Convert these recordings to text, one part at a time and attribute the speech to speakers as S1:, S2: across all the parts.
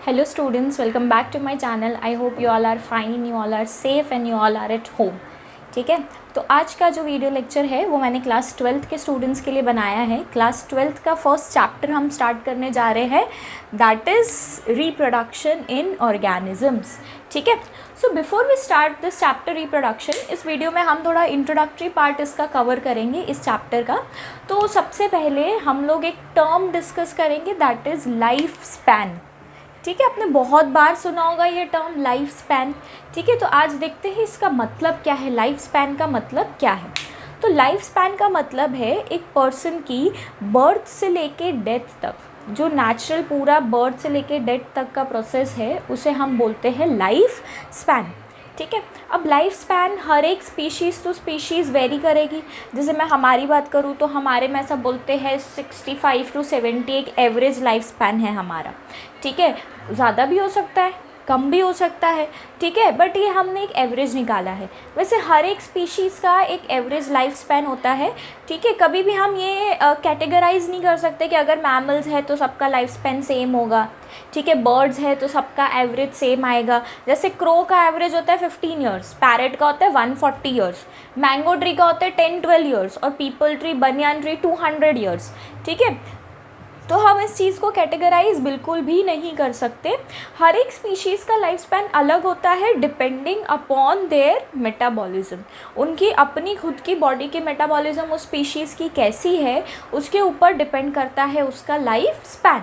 S1: Hello students, welcome back to my channel. I hope you all are fine, you all are safe and you all are at home. ठीक है, तो आज का जो video lecture है वो मैंने क्लास 12th के स्टूडेंट्स के लिए बनाया है. क्लास 12th का फर्स्ट चैप्टर हम स्टार्ट करने जा रहे हैं, that is reproduction in organisms. ठीक है, so before we start this chapter reproduction, इस वीडियो में हम थोड़ा इंट्रोडक्टरी पार्ट इसका कवर करेंगे इस चैप्टर का. तो सबसे पहले हम लोग एक टर्म डिस्कस करेंगे, दैट इज़ लाइफ स्पैन. ठीक है, आपने बहुत बार सुना होगा ये टर्म लाइफ स्पैन. ठीक है, तो आज देखते हैं इसका मतलब क्या है, लाइफ स्पैन का मतलब क्या है. तो लाइफ स्पैन का मतलब है एक पर्सन की बर्थ से लेके डेथ तक, जो नेचुरल पूरा बर्थ से लेके डेथ तक का प्रोसेस है उसे हम बोलते हैं लाइफ स्पैन. ठीक है, अब लाइफ स्पैन हर एक स्पीशीज़ टू स्पीशीज़ वेरी करेगी. जैसे मैं हमारी बात करूँ तो हमारे में ऐसा बोलते हैं 65 to 70 एक एवरेज लाइफ स्पैन है हमारा. ठीक है, ज़्यादा भी हो सकता है, कम भी हो सकता है. ठीक है, बट ये हमने एक एवरेज निकाला है. वैसे हर एक स्पीशीज़ का एक एवरेज लाइफ स्पैन होता है. ठीक है, कभी भी हम ये कैटेगराइज नहीं कर सकते कि अगर मैमल्स है तो सबका लाइफ स्पैन सेम होगा. ठीक है, बर्ड्स है तो सबका एवरेज सेम आएगा. जैसे क्रो का एवरेज होता है 15 ईयर्स, पैरेट का होता है 140 ईयर्स, मैंगो ट्री का होता है 10-12 ईयर्स और people tree, banyan tree 200 years. ठीक है, तो हम इस चीज़ को कैटेगराइज बिल्कुल भी नहीं कर सकते. हर एक स्पीशीज़ का लाइफ स्पैन अलग होता है डिपेंडिंग अपॉन देयर मेटाबॉलिज्म. उनकी अपनी खुद की बॉडी की मेटाबॉलिज्म उस स्पीशीज़ की कैसी है उसके ऊपर डिपेंड करता है उसका लाइफ स्पैन.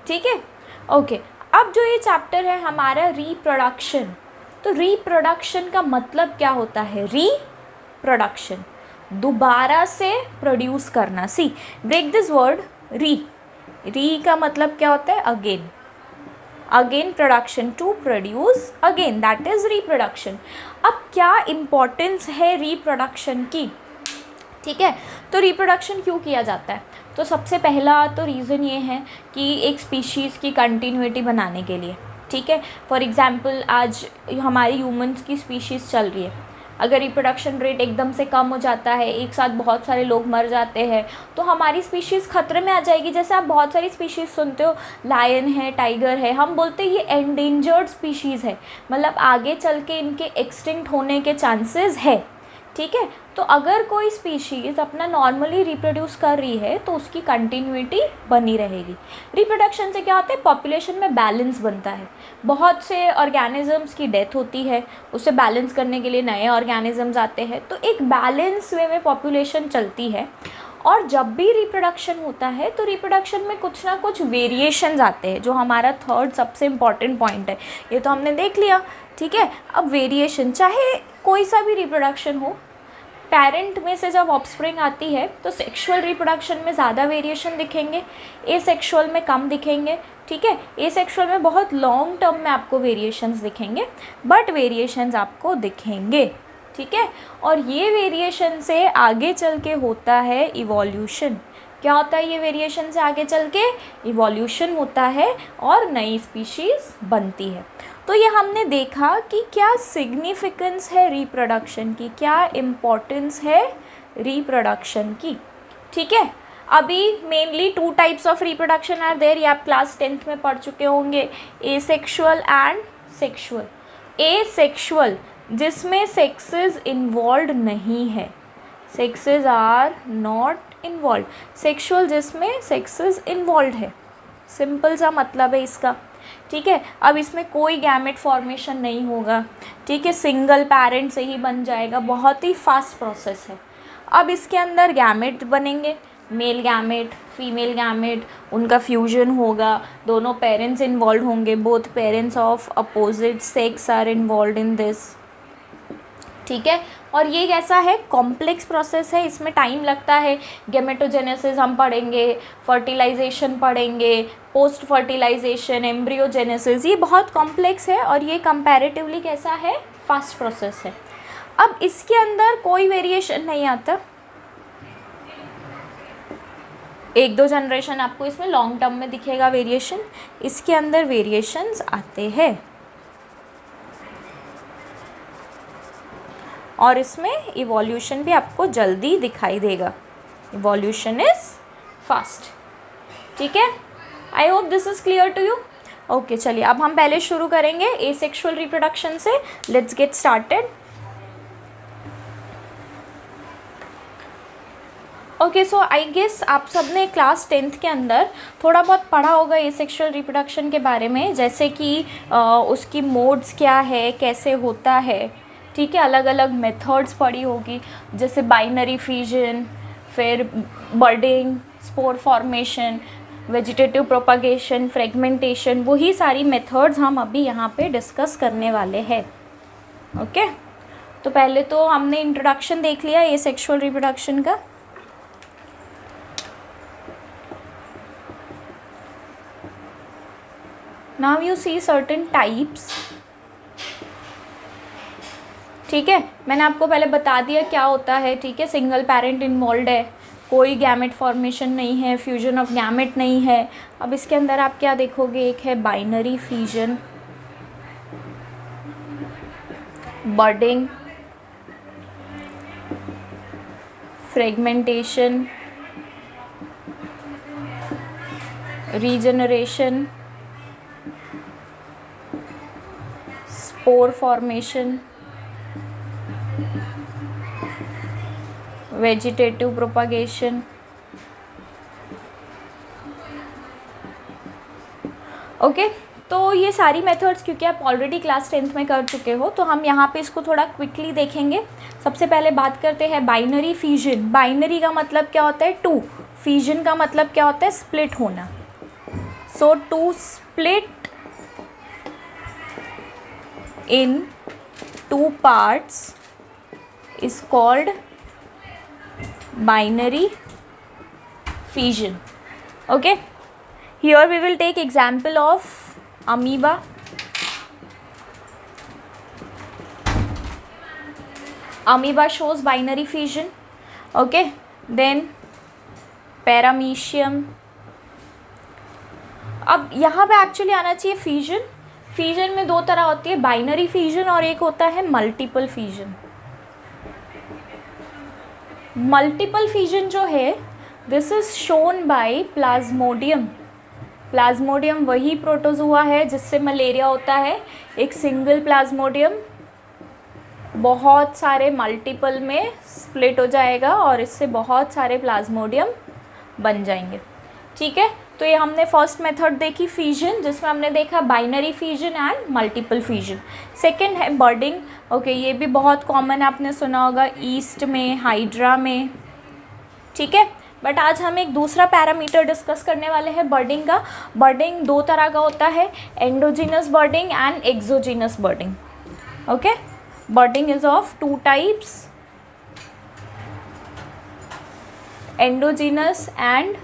S1: ठीक है, ओके. अब जो ये चैप्टर है हमारा रिप्रोडक्शन, तो रिप्रोडक्शन का मतलब क्या होता है. रिप्रोडक्शन दोबारा से प्रोड्यूस करना. See, break this word. Re का मतलब क्या होता है, again. Again production, to produce again, that is reproduction. अब क्या इम्पोर्टेंस है रिप्रोडक्शन की. ठीक है, तो रिप्रोडक्शन क्यों किया जाता है. तो सबसे पहला तो रीज़न ये है कि एक स्पीशीज़ की कंटिन्यूटी बनाने के लिए. ठीक है, फॉर एग्जांपल आज हमारी ह्यूमंस की स्पीशीज़ चल रही है, अगर रिप्रोडक्शन रेट एकदम से कम हो जाता है, एक साथ बहुत सारे लोग मर जाते हैं, तो हमारी स्पीशीज़ खतरे में आ जाएगी. जैसे आप बहुत सारी स्पीशीज़ सुनते हो, लायन है, टाइगर है, हम बोलते हैं ये एंडेंजर्ड स्पीशीज़ है, मतलब आगे चल के इनके एक्सटिंक्ट होने के चांसेस है. ठीक है, तो अगर कोई स्पीशीज़ अपना नॉर्मली रिप्रोड्यूस कर रही है तो उसकी कंटिन्यूटी बनी रहेगी. रिप्रोडक्शन से क्या होता है, पॉपुलेशन में बैलेंस बनता है. बहुत से ऑर्गेनिजम्स की डेथ होती है, उसे बैलेंस करने के लिए नए ऑर्गेनिजम्स आते हैं, तो एक बैलेंस वे में पॉपुलेशन चलती है. और जब भी रिप्रोडक्शन होता है तो रिप्रोडक्शन में कुछ ना कुछ वेरिएशंस आते हैं, जो हमारा थर्ड सबसे इम्पॉर्टेंट पॉइंट है. ये तो हमने देख लिया. ठीक है, अब वेरिएशन, चाहे कोई सा भी रिप्रोडक्शन हो, पेरेंट में से जब ऑफस्प्रिंग आती है तो सेक्सुअल रिप्रोडक्शन में ज़्यादा वेरिएशन दिखेंगे, एसेक्सुअल में कम दिखेंगे. ठीक है, एसेक्सुअल में बहुत लॉन्ग टर्म में आपको वेरिएशंस दिखेंगे, बट वेरिएशंस आपको दिखेंगे. ठीक है, और ये वेरिएशन से आगे चल के होता है इवोल्यूशन. क्या होता है ये वेरिएशन से आगे चल के, इवोल्यूशन होता है और नई स्पीशीज़ बनती है. तो ये हमने देखा कि क्या सिग्निफिकेंस है रिप्रोडक्शन की, क्या इम्पोर्टेंस है रिप्रोडक्शन की. ठीक है, अभी mainly 2 types of reproduction are there, ये आप क्लास 10th में पढ़ चुके होंगे, एसेक्सुअल एंड सेक्सुअल. एसेक्सुअल जिसमें सेक्सेस इन्वॉल्व नहीं है, sexes are not involve. Sexual जिसमें सेक्सेस इन्वॉल्व है, सिंपल सा मतलब है इसका. ठीक है, अब इसमें कोई गैमेट फॉर्मेशन नहीं होगा. ठीक है, सिंगल पेरेंट से ही बन जाएगा, बहुत ही फास्ट प्रोसेस है. अब इसके अंदर गैमेट बनेंगे, मेल गैमेट, फीमेल गैमेट, उनका फ्यूजन होगा, दोनों पेरेंट्स इन्वॉल्व होंगे, both parents of opposite sex are involve in this. ठीक है, और ये कैसा है, कॉम्प्लेक्स प्रोसेस है, इसमें टाइम लगता है. गेमेटोजेनेसिस हम पढ़ेंगे, फर्टिलाइजेशन पढ़ेंगे, पोस्ट फर्टिलाइजेशन, एम्ब्रियोजेनेसिस, ये बहुत कॉम्प्लेक्स है और ये कंपैरेटिवली कैसा है, फास्ट प्रोसेस है. अब इसके अंदर कोई वेरिएशन नहीं आता. 1-2 जनरेशन आपको इसमें लॉन्ग टर्म में दिखेगा वेरिएशन, इसके अंदर वेरिएशंस आते हैं और इसमें इवोल्यूशन भी आपको जल्दी दिखाई देगा. Evolution is fast. ठीक है, I hope this is clear to you. Okay चलिए अब हम पहले शुरू करेंगे एसेक्सुअल रिप्रोडक्शन से। Let's get started. Okay so I guess आप सब ने क्लास 10th के अंदर थोड़ा बहुत पढ़ा होगा एसेक्सुअल रिप्रोडक्शन के बारे में, जैसे कि उसकी मोड्स क्या है, कैसे होता है, ठीक है। अलग अलग मेथड्स पढ़ी होगी, जैसे बाइनरी फिजन, फिर budding, spore formation, vegetative propagation, fragmentation, वही सारी मेथड्स हम अभी यहाँ पे डिस्कस करने वाले हैं। ओके तो पहले तो हमने इंट्रोडक्शन देख लिया एसेक्सुअल रिप्रोडक्शन का। Now you see certain types, ठीक है। मैंने आपको पहले बता दिया क्या होता है, ठीक है। सिंगल पेरेंट इन्वॉल्व है, कोई गैमेट फॉर्मेशन नहीं है, फ्यूजन ऑफ गैमेट नहीं है। अब इसके अंदर आप क्या देखोगे, एक है binary fusion, budding, fragmentation, regeneration, spore formation, vegetative propagation. Okay तो ये सारी मेथड्स क्योंकि आप ऑलरेडी क्लास 10th में कर चुके हो, तो हम यहाँ पे इसको थोड़ा क्विकली देखेंगे। सबसे पहले बात करते हैं बाइनरी फिजन। बाइनरी का मतलब क्या होता है, टू। फिजन का मतलब क्या होता है, स्प्लिट होना। So to split in two parts is called binary fission. Okay, here we will take example of amoeba. Amoeba shows binary fission. Okay, then paramecium. अब यहाँ पे एक्चुअली आना चाहिए फिजन। फिजन में दो तरह होती है, बाइनरी फिजन और एक होता है मल्टीपल फिजन। मल्टीपल फिजन जो है this is shown by Plasmodium. Plasmodium वही प्रोटोजुआ है जिससे मलेरिया होता है। एक सिंगल प्लाज्मोडियम बहुत सारे मल्टीपल में स्प्लिट हो जाएगा और इससे बहुत सारे प्लाज्मोडियम बन जाएंगे, ठीक है। तो ये हमने फर्स्ट मेथड देखी फिजन, जिसमें हमने देखा binary fission and multiple fission. Second है बर्डिंग। ओके ये भी बहुत कॉमन आपने सुना होगा ईस्ट में, हाइड्रा में, ठीक है। बट आज हम एक दूसरा पैरामीटर डिस्कस करने वाले हैं बर्डिंग का। बर्डिंग दो तरह का होता है, endogenous budding and exogenous budding. Okay budding is of two types, endogenous and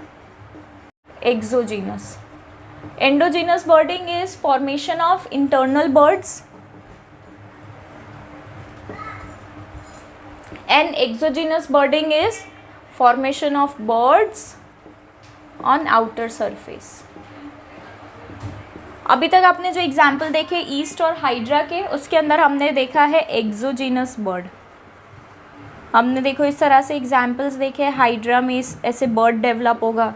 S1: exogenous. Endogenous budding is formation of internal buds and exogenous budding is formation of buds on outer surface. अभी तक आपने जो example देखे east और hydra के, उसके अंदर हमने देखा है एक्सोजीनस बर्ड। हमने देखो इस तरह से एग्जाम्पल्स देखे, हाइड्रा में ऐसे बर्ड डेवलप होगा,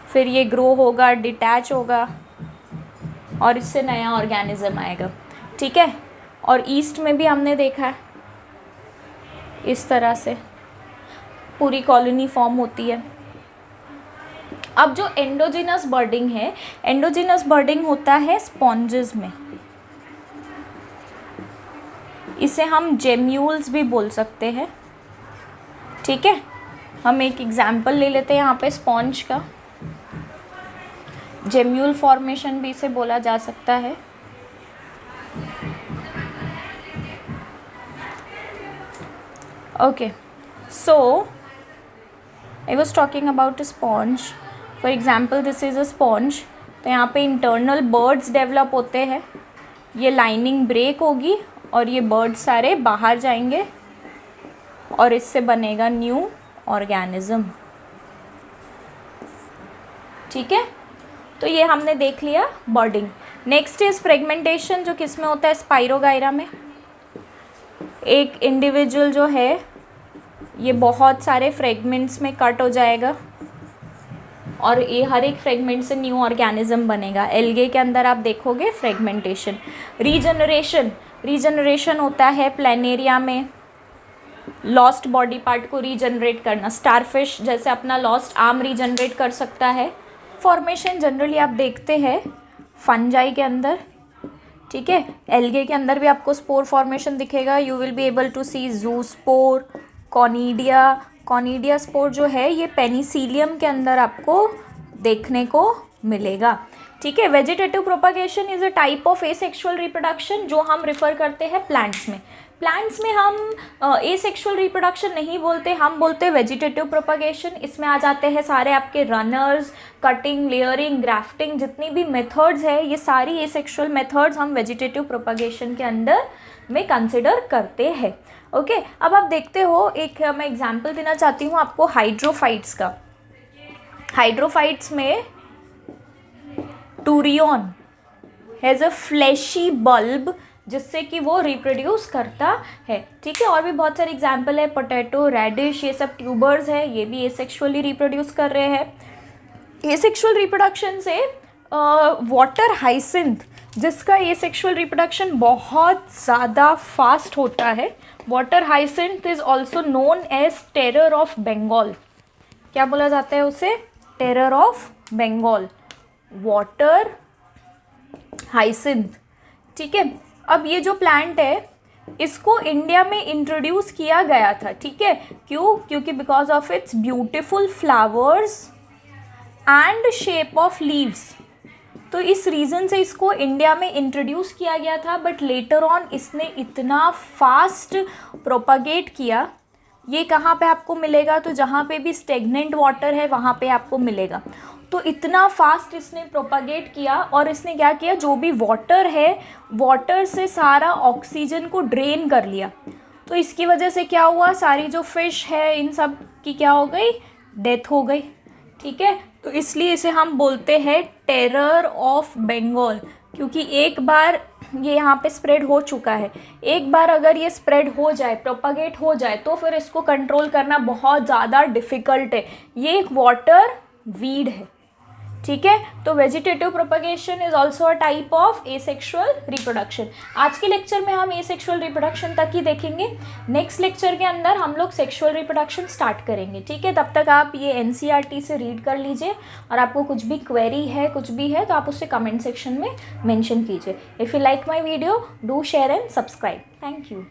S1: फिर ये ग्रो होगा, डिटैच होगा और इससे नया ऑर्गेनिज्म आएगा, ठीक है। और ईस्ट में भी हमने देखा है इस तरह से पूरी कॉलोनी फॉर्म होती है। अब जो एंडोजीनस बर्डिंग है, एंडोजीनस बर्डिंग होता है स्पॉन्जेस में। इसे हम जेम्यूल्स भी बोल सकते हैं, ठीक है। हम एक एग्जाम्पल ले लेते हैं यहाँ पे स्पॉन्ज का। जेम्यूल फॉर्मेशन भी इसे बोला जा सकता है। Okay so I was talking about a sponge. For example this is a sponge. तो यहाँ पे इंटरनल बर्ड्स डेवलप होते हैं, ये लाइनिंग ब्रेक होगी और ये बर्ड्स सारे बाहर जाएंगे और इससे बनेगा न्यू ऑर्गेनिज्म, ठीक है। तो ये हमने देख लिया बर्डिंग। नेक्स्ट इज फ्रेगमेंटेशन, जो किस में होता है, स्पाइरोगायरा में। एक इंडिविजुअल जो है ये बहुत सारे फ्रेगमेंट्स में कट हो जाएगा और ये हर एक फ्रेगमेंट से न्यू ऑर्गेनिज्म बनेगा। एल्गे के अंदर आप देखोगे फ्रेगमेंटेशन। रीजनरेशन होता है प्लेनेरिया में, लॉस्ट बॉडी पार्ट को रीजनरेट करना। स्टारफिश जैसे अपना लॉस्ट आर्म रीजनरेट कर सकता है। फॉर्मेशन जनरली आप देखते हैं फंजाई के अंदर, ठीक है। एल्गे के अंदर भी आपको स्पोर फॉर्मेशन दिखेगा। You will be able to see zoospore, conidia spore जो है ये पेनिसिलियम के अंदर आपको देखने को मिलेगा, ठीक है। Vegetative propagation is a type of asexual reproduction जो हम रिफर करते हैं प्लांट्स में। प्लांट्स में हम एसेक्सुअल रिप्रोडक्शन नहीं बोलते, हम बोलते हैं वेजिटेटिव प्रोपागेशन। इसमें आ जाते हैं सारे आपके रनर्स, कटिंग, लेयरिंग, ग्राफ्टिंग, जितनी भी मेथड्स है ये सारी एसेक्सुअल मेथड्स हम वेजिटेटिव प्रोपागेशन के अंडर में कंसिडर करते हैं। ओके, अब आप देखते हो एक मैं एग्जांपल देना चाहती हूँ आपको हाइड्रोफाइट्स का। हाइड्रोफाइट्स में टूरियन हैज़ अ फ्लैशी बल्ब जिससे कि वो रिप्रोड्यूस करता है, ठीक है। और भी बहुत सारे एग्जाम्पल है, पोटैटो, रेडिश, ये सब ट्यूबर्स है, ये भी एसेक्सुअली रिप्रोड्यूस कर रहे हैं। एसेक्सुअल रिप्रोडक्शन से वाटर हाइसिंथ जिसका एसेक्सुअल रिप्रोडक्शन बहुत ज़्यादा फास्ट होता है, water hyacinth is also known as terror of Bengal. क्या बोला जाता है उसे? Terror of Bengal, water hyacinth, ठीक है। अब ये जो प्लांट है इसको इंडिया में इंट्रोड्यूस किया गया था, ठीक है। क्यों? क्योंकि because of its beautiful flowers and shape of leaves, तो इस रीज़न से इसको इंडिया में इंट्रोड्यूस किया गया था। बट लेटर ऑन इसने इतना फास्ट प्रोपागेट किया, ये कहाँ पे आपको मिलेगा? तो जहाँ पे भी स्टेगनेंट वाटर है वहाँ पे आपको मिलेगा। तो इतना फास्ट इसने प्रोपागेट किया और इसने क्या किया, जो भी वाटर है वाटर से सारा ऑक्सीजन को ड्रेन कर लिया। तो इसकी वजह से क्या हुआ, सारी जो फिश है इन सब की क्या हो गई, डेथ हो गई, ठीक है। तो इसलिए इसे हम बोलते हैं टेरर ऑफ बंगाल, क्योंकि एक बार ये यहाँ पे स्प्रेड हो चुका है। एक बार अगर ये स्प्रेड हो जाए, प्रोपागेट हो जाए, तो फिर इसको कंट्रोल करना बहुत ज़्यादा डिफ़िकल्ट है। ये एक वाटर वीड है, ठीक है। तो vegetative propagation is also a type of asexual reproduction. आज के लेक्चर में हम एसेक्सुअल रिप्रोडक्शन तक ही देखेंगे। नेक्स्ट लेक्चर के अंदर हम लोग सेक्सुअल रिप्रोडक्शन स्टार्ट करेंगे, ठीक है। तब तक आप ये एनसीईआरटी से रीड कर लीजिए और आपको कुछ भी क्वेरी है, कुछ भी है, तो आप उससे कमेंट सेक्शन में मेंशन कीजिए। If you like my video, do share and subscribe. Thank you.